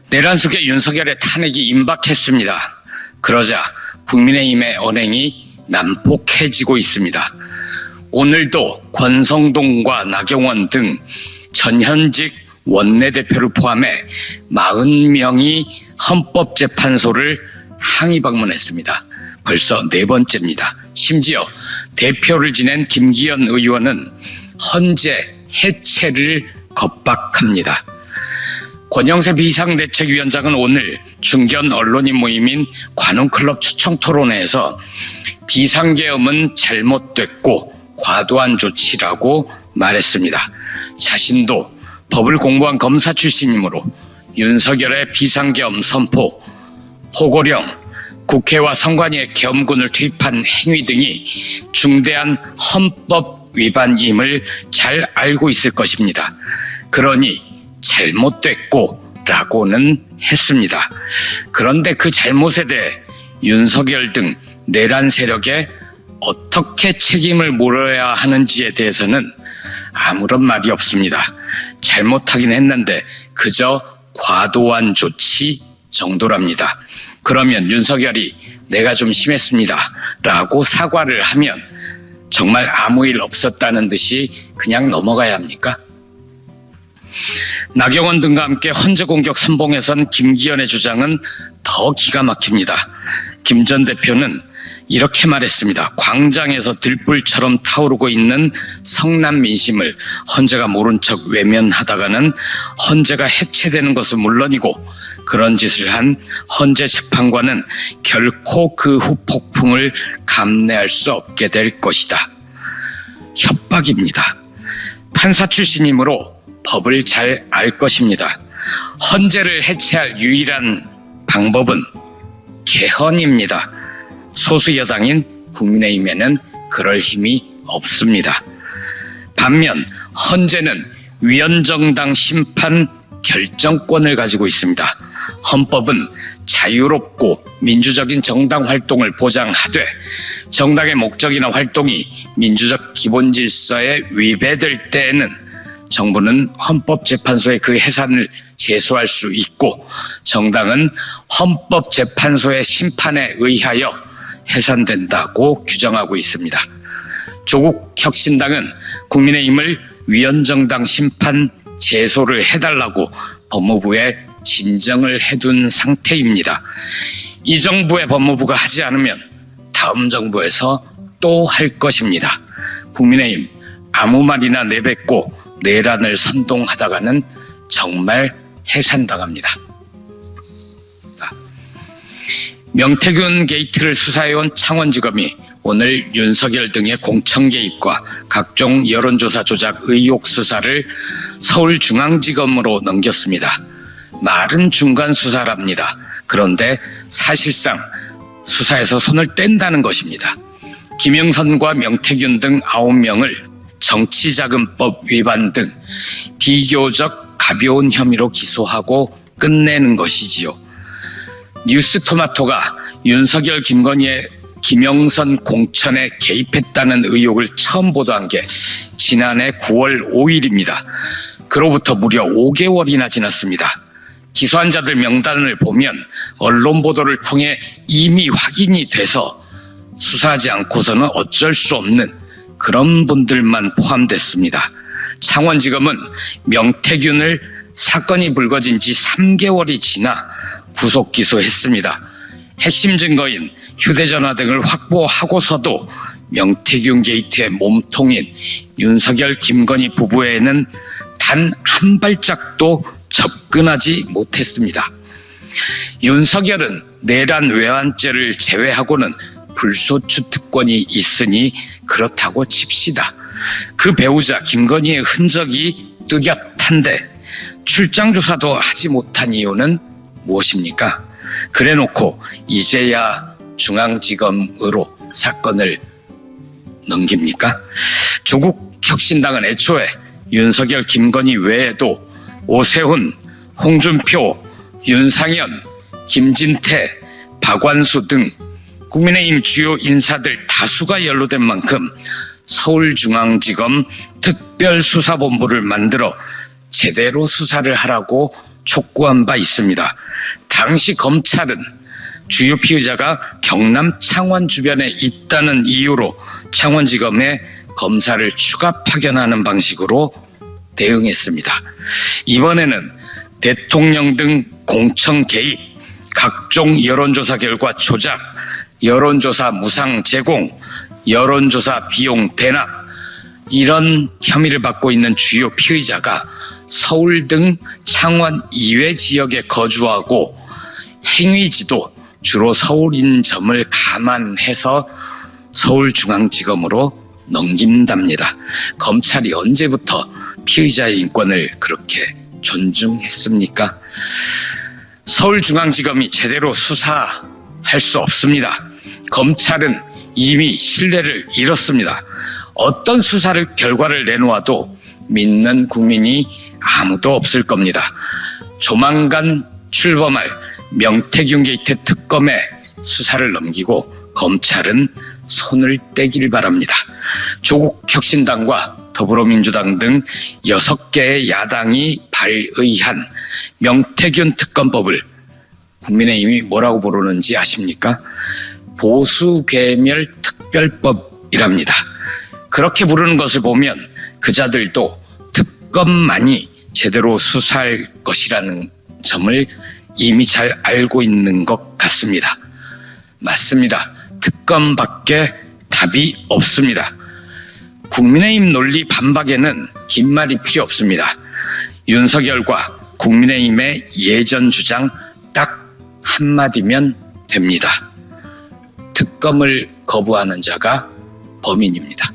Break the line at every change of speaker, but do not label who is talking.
내란 속에 윤석열의 탄핵이 임박했습니다. 그러자 국민의힘의 언행이 난폭해지고 있습니다. 오늘도 권성동과 나경원 등 전현직 원내대표를 포함해 40명이 헌법재판소를 항의 방문했습니다. 벌써 4번째입니다. 심지어 대표를 지낸 김기현 의원은 헌재 해체를 겁박합니다. 권영세 비상대책위원장은 오늘 중견 언론인 모임인 관훈클럽 초청토론회에서 비상계엄은 잘못됐고 과도한 조치라고 말했습니다. 자신도 법을 공부한 검사 출신이므로 윤석열의 비상계엄 선포, 포고령, 국회와 선관위의 계엄군을 투입한 행위 등이 중대한 헌법 위반임을 잘 알고 있을 것입니다. 그러니 잘못됐고 라고는 했습니다. 그런데 그 잘못에 대해 윤석열 등 내란 세력에 어떻게 책임을 물어야 하는지에 대해서는 아무런 말이 없습니다. 잘못하긴 했는데 그저 과도한 조치 정도랍니다. 그러면 윤석열이 내가 좀 심했습니다 라고 사과를 하면 정말 아무 일 없었다는 듯이 그냥 넘어가야 합니까? 나경원 등과 함께 헌재 공격 선봉에선 김기현의 주장은 더 기가 막힙니다. 김 전 대표는 이렇게 말했습니다. 광장에서 들불처럼 타오르고 있는 성남 민심을 헌재가 모른 척 외면하다가는 헌재가 해체되는 것은 물론이고 그런 짓을 한 헌재 재판관은 결코 그 후 폭풍을 감내할 수 없게 될 것이다. 협박입니다. 판사 출신이므로 법을 잘 알 것입니다. 헌재를 해체할 유일한 방법은 개헌입니다. 소수 여당인 국민의힘에는 그럴 힘이 없습니다. 반면 헌재는 위헌정당 심판 결정권을 가지고 있습니다. 헌법은 자유롭고 민주적인 정당 활동을 보장하되 정당의 목적이나 활동이 민주적 기본 질서에 위배될 때에는 정부는 헌법재판소에 그 해산을 제소할 수 있고 정당은 헌법재판소의 심판에 의하여 해산된다고 규정하고 있습니다. 조국 혁신당은 국민의힘을 위헌정당 심판 제소를 해달라고 법무부에 진정을 해둔 상태입니다. 이 정부의 법무부가 하지 않으면 다음 정부에서 또 할 것입니다. 국민의힘 아무 말이나 내뱉고 내란을 선동하다가는 정말 해산당합니다. 명태균 게이트를 수사해온 창원지검이 오늘 윤석열 등의 공천 개입과 각종 여론조사 조작 의혹 수사를 서울중앙지검으로 넘겼습니다. 말은 중간 수사랍니다. 그런데 사실상 수사에서 손을 뗀다는 것입니다. 김영선과 명태균 등 9명을 정치자금법 위반 등 비교적 가벼운 혐의로 기소하고 끝내는 것이지요. 뉴스토마토가 윤석열 김건희의 김영선 공천에 개입했다는 의혹을 처음 보도한 게 지난해 9월 5일입니다. 그로부터 무려 5개월이나 지났습니다. 기소한 자들 명단을 보면 언론 보도를 통해 이미 확인이 돼서 수사하지 않고서는 어쩔 수 없는 그런 분들만 포함됐습니다. 창원지검은 명태균을 사건이 불거진 지 3개월이 지나 구속 기소했습니다. 핵심 증거인 휴대전화 등을 확보하고서도 명태균 게이트의 몸통인 윤석열 김건희 부부에는 단 한 발짝도 접근하지 못했습니다. 윤석열은 내란 외환죄를 제외하고는 불소추 특권이 있으니 그렇다고 칩시다. 그 배우자 김건희의 흔적이 뚜렷한데 출장 조사도 하지 못한 이유는 무엇입니까? 그래놓고 이제야 중앙지검으로 사건을 넘깁니까? 조국 혁신당은 애초에 윤석열 김건희 외에도 오세훈, 홍준표, 윤상현, 김진태, 박완수 등 국민의힘 주요 인사들 다수가 연루된 만큼 서울중앙지검 특별수사본부를 만들어 제대로 수사를 하라고 촉구한 바 있습니다. 당시 검찰은 주요 피의자가 경남 창원 주변에 있다는 이유로 창원지검에 검사를 추가 파견하는 방식으로 대응했습니다. 이번에는 대통령 등 공청 개입, 각종 여론조사 결과 조작, 여론조사 무상 제공, 여론조사 비용 대납, 이런 혐의를 받고 있는 주요 피의자가 서울 등 창원 이외 지역에 거주하고 행위지도 주로 서울인 점을 감안해서 서울중앙지검으로 넘긴답니다. 검찰이 언제부터 피의자의 인권을 그렇게 존중했습니까? 서울중앙지검이 제대로 수사할 수 없습니다. 검찰은 이미 신뢰를 잃었습니다. 어떤 수사를 결과를 내놓아도 믿는 국민이 아무도 없을 겁니다. 조만간 출범할 명태균 게이트 특검에 수사를 넘기고 검찰은 손을 떼길 바랍니다. 조국혁신당과 더불어민주당 등 6개의 야당이 발의한 명태균 특검법을 국민의힘이 뭐라고 부르는지 아십니까? 보수괴멸특별법이랍니다. 그렇게 부르는 것을 보면 그자들도 특검만이 제대로 수사할 것이라는 점을 이미 잘 알고 있는 것 같습니다. 맞습니다. 특검밖에 답이 없습니다. 국민의힘 논리 반박에는 긴 말이 필요 없습니다. 윤석열과 국민의힘의 예전 주장 딱 한마디면 됩니다. 특검을 거부하는 자가 범인입니다.